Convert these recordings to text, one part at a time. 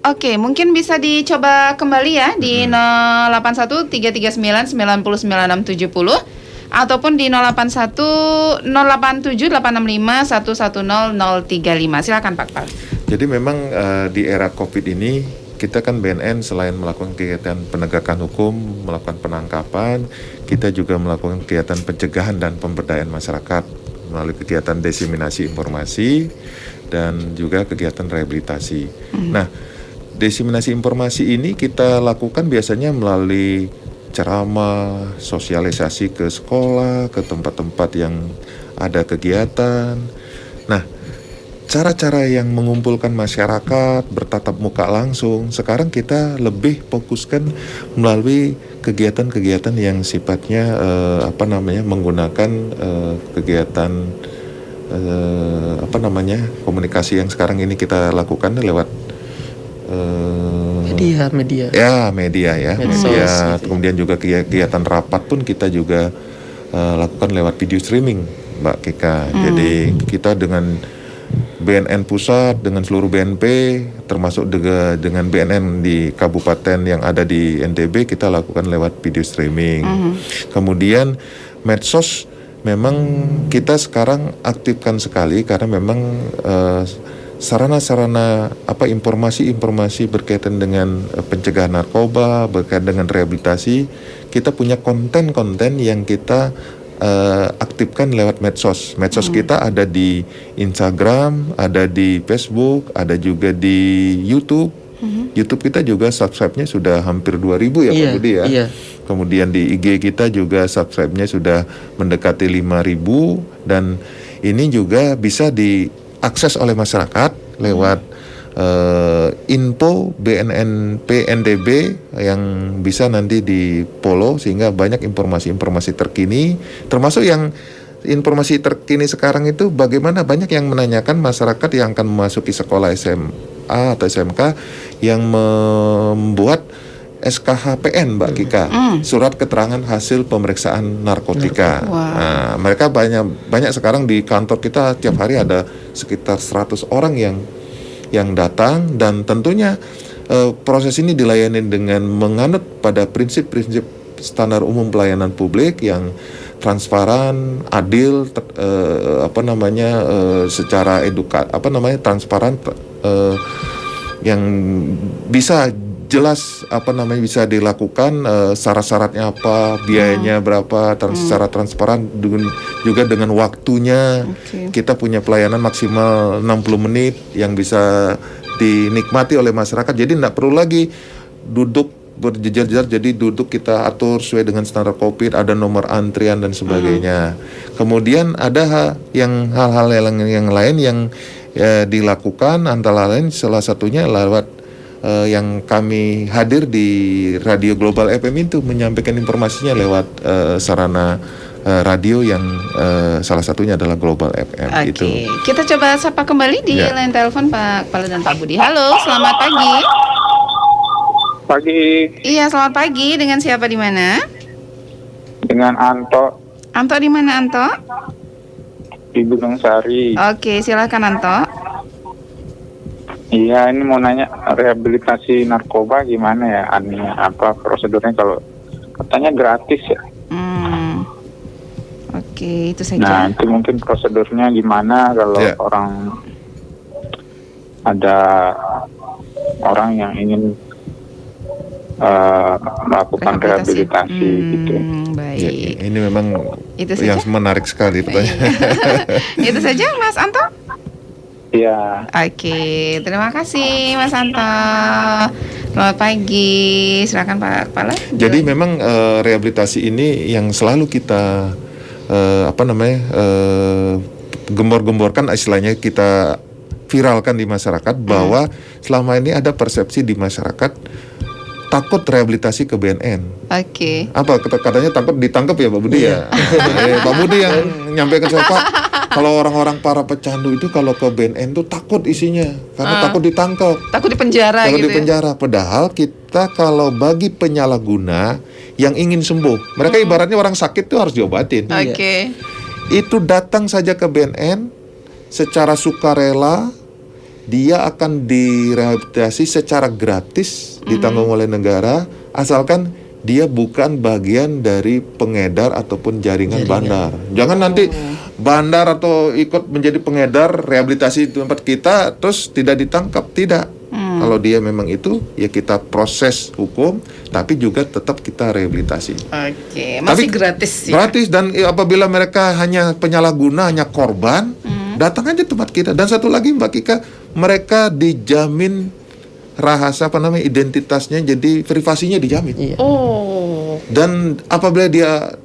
Oke, mungkin bisa dicoba kembali ya di 081339996670 ataupun di 08108786511035. Silakan Pak Kepala. Jadi memang di era Covid ini kita kan BNN selain melakukan kegiatan penegakan hukum, melakukan penangkapan, kita juga melakukan kegiatan pencegahan dan pemberdayaan masyarakat melalui kegiatan diseminasi informasi dan juga kegiatan rehabilitasi. Nah, diseminasi informasi ini kita lakukan biasanya melalui ceramah, sosialisasi ke sekolah, ke tempat-tempat yang ada kegiatan. Nah, cara-cara yang mengumpulkan masyarakat, bertatap muka langsung, sekarang kita lebih fokuskan melalui kegiatan-kegiatan yang sifatnya menggunakan kegiatan komunikasi yang sekarang ini kita lakukan lewat media ya. Kemudian juga kegiatan rapat pun kita juga lakukan lewat video streaming, Mbak Kika. Jadi kita dengan BNN pusat, dengan seluruh BNP, termasuk dengan BNN di kabupaten yang ada di NTB, kita lakukan lewat video streaming. Kemudian medsos memang kita sekarang aktifkan sekali karena memang sarana-sarana informasi-informasi berkaitan dengan pencegahan narkoba, berkaitan dengan rehabilitasi, kita punya konten-konten yang kita aktifkan lewat medsos. Medsos kita ada di Instagram, ada di Facebook, ada juga di YouTube. YouTube kita juga subscribe-nya sudah hampir 2.000 ya Pak Budi ya. Kemudian di IG kita juga subscribe-nya sudah mendekati 5.000 dan ini juga bisa diakses oleh masyarakat lewat info BNN PNDB yang bisa nanti di follow sehingga banyak informasi-informasi terkini, termasuk yang informasi terkini sekarang itu bagaimana banyak yang menanyakan masyarakat yang akan memasuki sekolah SMA atau SMK yang membuat SKHPN Mbak Kika, surat keterangan hasil pemeriksaan narkotika. Nah, mereka banyak sekarang di kantor kita tiap hari ada sekitar 100 orang yang datang dan tentunya proses ini dilayani dengan menganut pada prinsip-prinsip standar umum pelayanan publik yang transparan, adil, secara transparan, yang bisa jelas bisa dilakukan, syarat-syaratnya apa, biayanya berapa, secara transparan juga dengan waktunya. Kita punya pelayanan maksimal 60 menit yang bisa dinikmati oleh masyarakat. Jadi tidak perlu lagi duduk berjejer-jejer, jadi duduk kita atur sesuai dengan standar COVID, ada nomor antrian dan sebagainya. Kemudian ada hal-hal yang lain yang dilakukan, antara lain salah satunya lewat yang kami hadir di Radio Global FM itu menyampaikan informasinya lewat sarana radio yang salah satunya adalah Global FM. Itu. Kita coba sapa kembali di line telepon Pak Kepala dan Pak Budi. Halo, selamat pagi. Pagi. Iya, selamat pagi. Dengan siapa di mana? Dengan Anto. Anto di mana Anto? Di Gunung Sari. Oke, silakan Anto. Iya, ini mau nanya rehabilitasi narkoba gimana ya? Apa prosedurnya, kalau katanya gratis ya? Oke, itu saja. Nah, itu mungkin prosedurnya gimana kalau ada orang yang ingin melakukan rehabilitasi gitu. Baik. Ya, ini memang itu yang menarik sekali pertanyaan. Itu saja Mas Anto? Iya. Oke, terima kasih Mas Anto. Selamat pagi. Silakan Pak Kepala. Jadi memang rehabilitasi ini yang selalu kita gembor-gemborkan, istilahnya kita viralkan di masyarakat bahwa selama ini ada persepsi di masyarakat takut rehabilitasi ke BNN. Oke. Apa katanya takut ditangkap ya Pak Budi ya? Pak Budi yang nyampaikan saya, Pak, kalau orang-orang para pecandu itu kalau ke BNN tuh takut isinya karena takut ditangkap. Takut dipenjara gitu. Takut dipenjara. Padahal kita kalau bagi penyalahguna yang ingin sembuh, mereka ibaratnya orang sakit tuh harus diobatin. Oke. Itu datang saja ke BNN secara sukarela, dia akan direhabilitasi secara gratis, ditanggung oleh negara, asalkan dia bukan bagian dari pengedar ataupun jaringan bandar. Jangan nanti bandar atau ikut menjadi pengedar rehabilitasi di tempat kita terus tidak ditangkap, tidak. Kalau dia memang itu, ya kita proses hukum, tapi juga tetap kita rehabilitasi. Oke, masih Tapi gratis ya? Gratis, dan apabila mereka hanya penyalahguna, hanya korban, datang aja tempat kita. Dan satu lagi Mbak Kika, mereka dijamin identitasnya, jadi privasinya dijamin. Iya. Oh, Dan apabila dia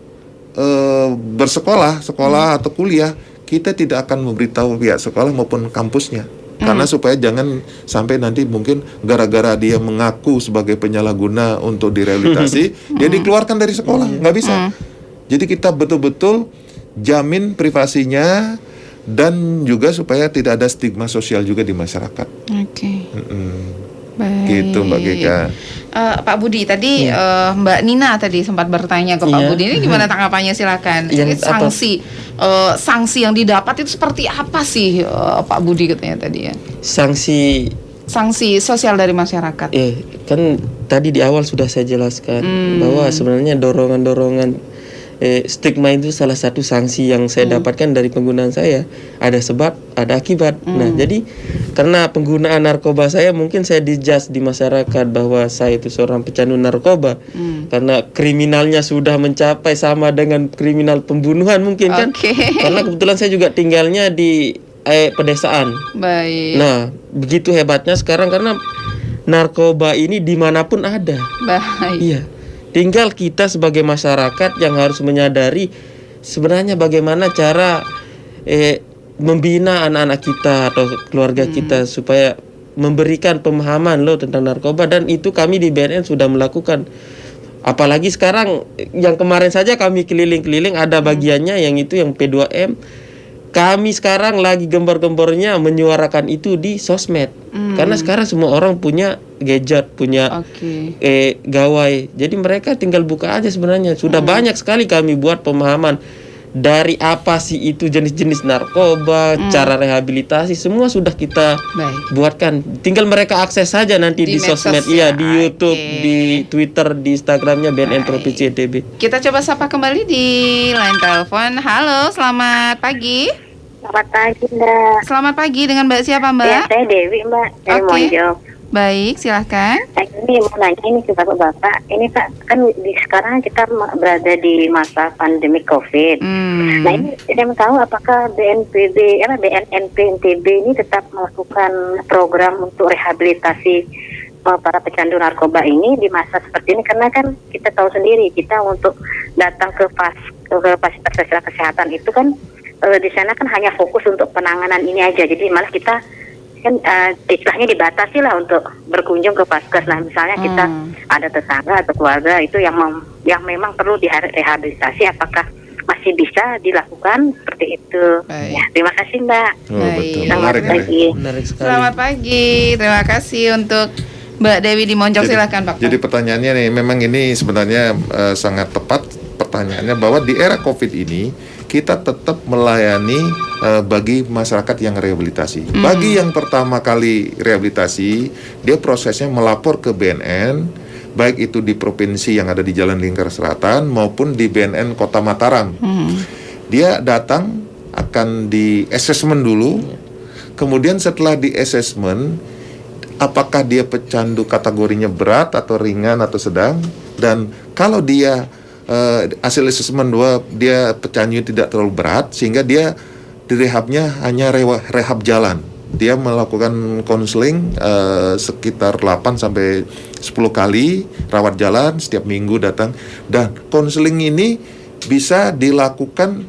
sekolah atau kuliah, kita tidak akan memberitahu pihak sekolah maupun kampusnya. Karena supaya jangan sampai nanti mungkin gara-gara dia mengaku sebagai penyalahguna untuk direhabilitasi, dia dikeluarkan dari sekolah, nggak bisa. Jadi kita betul-betul jamin privasinya, dan juga supaya tidak ada stigma sosial juga di masyarakat. oke. Baik. Gitu Mbak Kika. Pak Budi tadi Mbak Nina tadi sempat bertanya ke Pak Iya. Budi, ini gimana tanggapannya, silakan. Yang apa? Sanksi yang didapat itu seperti apa sih, Pak Budi katanya tadi ya? Sanksi sosial dari masyarakat. Kan tadi di awal sudah saya jelaskan bahwa sebenarnya dorongan stigma itu salah satu sanksi yang saya dapatkan dari penggunaan saya. Ada sebab, ada akibat. Nah, jadi karena penggunaan narkoba saya, mungkin saya dijudge di masyarakat bahwa saya itu seorang pecandu narkoba. Karena kriminalnya sudah mencapai sama dengan kriminal pembunuhan mungkin kan. Oke. Karena kebetulan saya juga tinggalnya di pedesaan. Baik. Nah, begitu hebatnya sekarang karena narkoba ini dimanapun ada. Baik. Iya. Tinggal kita sebagai masyarakat yang harus menyadari sebenarnya bagaimana cara membina anak-anak kita atau keluarga kita supaya memberikan pemahaman loh tentang narkoba, dan itu kami di BNN sudah melakukan. Apalagi sekarang yang kemarin saja kami keliling-keliling ada bagiannya yang itu yang P2M. Kami sekarang lagi gembor-gembornya menyuarakan itu di sosmed. Karena sekarang semua orang punya gadget, punya gawai. Jadi mereka tinggal buka aja sebenarnya. Sudah banyak sekali kami buat pemahaman dari apa sih itu jenis-jenis narkoba, cara rehabilitasi, semua sudah kita buatkan. Tinggal mereka akses saja nanti di sosmed, ya? di YouTube, di Twitter, di Instagramnya BNN Provinsi NTB. Kita coba sapa kembali di line telepon. Halo, selamat pagi. Selamat pagi, Mbak. Selamat pagi, dengan Mbak siapa, Mbak? Ya, saya Dewi, Mbak. Dari Monjok. Baik, silahkan. Ini mau nanya ini ke Bapak. Ini Pak, kan sekarang kita berada di masa pandemi COVID. Nah, ini saya mau tahu apakah BNNP NTB ini tetap melakukan program untuk rehabilitasi para pecandu narkoba ini di masa seperti ini, karena kan kita tahu sendiri, kita untuk datang ke fasilitas kesehatan itu kan di sana kan hanya fokus untuk penanganan ini aja. Jadi malah kita kan istilahnya dibatasi lah untuk berkunjung ke Paskes. Nah, misalnya kita ada tetangga atau keluarga itu yang memang perlu direhabilitasi, apakah masih bisa dilakukan seperti itu? Ya, terima kasih, Mbak. Betul. Selamat pagi. Menarik sekali. Selamat pagi. Terima kasih untuk Mbak Dewi di Monjok. Silakan, Pak. Jadi pertanyaannya nih, memang ini sebenarnya sangat tepat pertanyaannya, bahwa di era COVID ini kita tetap melayani bagi masyarakat yang rehabilitasi. Bagi yang pertama kali rehabilitasi, dia prosesnya melapor ke BNN, baik itu di provinsi yang ada di Jalan Lingkar Selatan maupun di BNN Kota Mataram. Dia datang, akan di assessment dulu, kemudian setelah di assessment, apakah dia pecandu kategorinya berat atau ringan atau sedang, dan kalau dia hasil assessment 2 dia pecandu tidak terlalu berat, sehingga dia direhabnya hanya rehab jalan. Dia melakukan konseling sekitar 8 sampai 10 kali rawat jalan, setiap minggu datang, dan konseling ini bisa dilakukan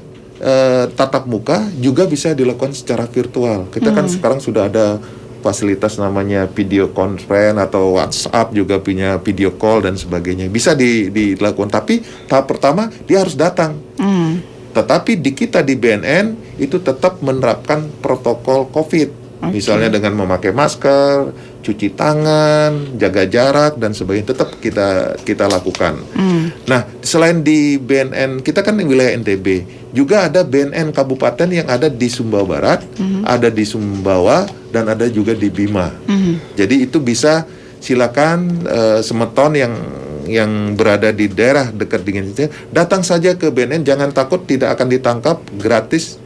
tatap muka, juga bisa dilakukan secara virtual. Kita kan sekarang sudah ada fasilitas namanya video conference atau WhatsApp, juga punya video call dan sebagainya. Bisa dilakukan, tapi tahap pertama dia harus datang. Tetapi di kita di BNN itu tetap menerapkan protokol COVID. Misalnya dengan memakai masker, cuci tangan, jaga jarak dan sebagainya, tetap kita lakukan. Nah, selain di BNN, kita kan di wilayah NTB, juga ada BNN kabupaten yang ada di Sumbawa Barat, ada di Sumbawa, dan ada juga di Bima. Jadi itu bisa silakan semeton yang berada di daerah dekat dengan itu datang saja ke BNN, jangan takut, tidak akan ditangkap, gratis.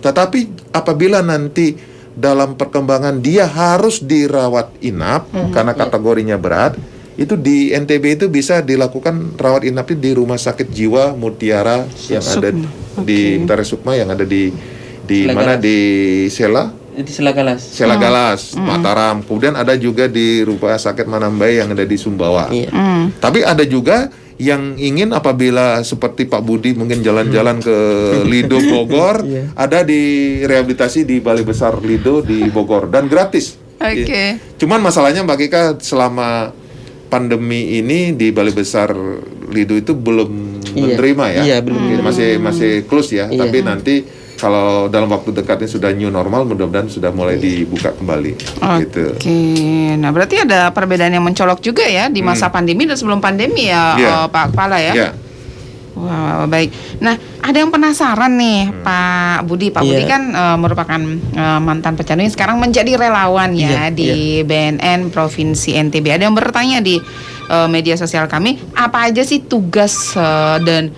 Tetapi apabila nanti dalam perkembangan dia harus dirawat inap karena kategorinya berat, itu di NTB itu bisa dilakukan rawat inap di Rumah Sakit Jiwa Mutiara yang ada di Mutiara Sukma, yang ada di mana, di Sela Galas, Mataram. Kemudian ada juga di Rumah Sakit Manambai yang ada di Sumbawa. Tapi ada juga yang ingin apabila seperti Pak Budi mungkin jalan-jalan ke Lido Bogor, ada di rehabilitasi di Balai Besar Lido di Bogor dan gratis. Cuman masalahnya Mbak Kika, selama pandemi ini di Balai Besar Lido itu belum menerima ya. Masih close ya. Tapi nanti kalau dalam waktu dekat ini sudah new normal, mudah-mudahan sudah mulai dibuka kembali. Gitu. Nah berarti ada perbedaan yang mencolok juga ya di masa pandemi dan sebelum pandemi ya, Pak Kepala ya. Wah, baik. Nah, ada yang penasaran nih, Pak Budi. Pak Budi kan merupakan mantan pecandu yang sekarang menjadi relawan ya di BNN Provinsi NTB. Ada yang bertanya di media sosial kami, apa aja sih tugas dan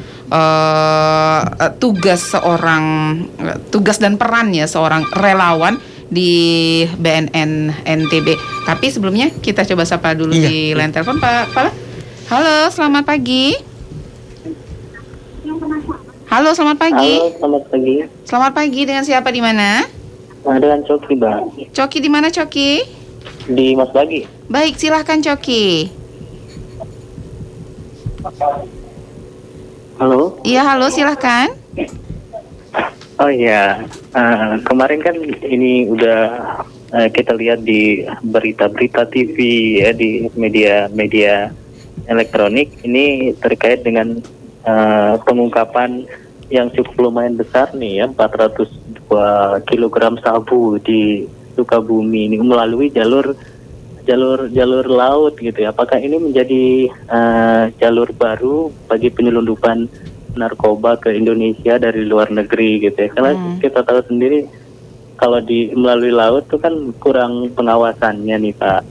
tugas dan perannya seorang relawan di BNN NTB. Tapi sebelumnya kita coba sapa dulu di line telepon Pak Kepala. Halo, selamat pagi. Halo, selamat pagi. Selamat pagi, dengan siapa di mana? Dengan Coki, Mbak. Coki di mana, Coki? Di Mas Bagi. Baik, silahkan Coki. Halo? Iya, halo, silahkan. Oh iya, kemarin kan ini udah kita lihat di berita-berita TV ya, di media elektronik ini terkait dengan pengungkapan yang cukup lumayan besar nih ya, 402 kg sabu di Sukabumi ini melalui jalur laut gitu ya. Apakah ini menjadi jalur baru bagi penyelundupan narkoba ke Indonesia dari luar negeri gitu ya? Karena kita tahu sendiri kalau melalui laut itu kan kurang pengawasannya nih Pak.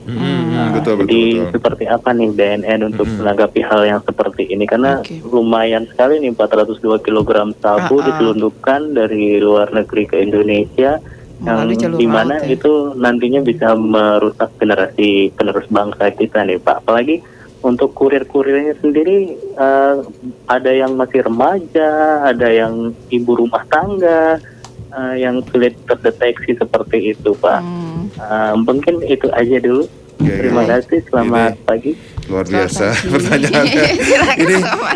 Betul. Seperti apa nih BNN untuk menanggapi hal yang seperti ini? Karena lumayan sekali nih 402 kg sabu diselundupkan dari luar negeri ke Indonesia, yang dimana itu nantinya bisa merusak generasi penerus bangsa kita nih Pak. Apalagi untuk kurir-kurirnya sendiri ada yang masih remaja, ada yang ibu rumah tangga, yang sulit terdeteksi seperti itu Pak. Mungkin itu aja dulu. Terima kasih, selamat pagi. Luar biasa pertanyaannya.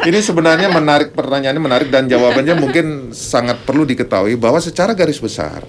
Ini sebenarnya menarik, pertanyaannya menarik dan jawabannya mungkin sangat perlu diketahui bahwa secara garis besar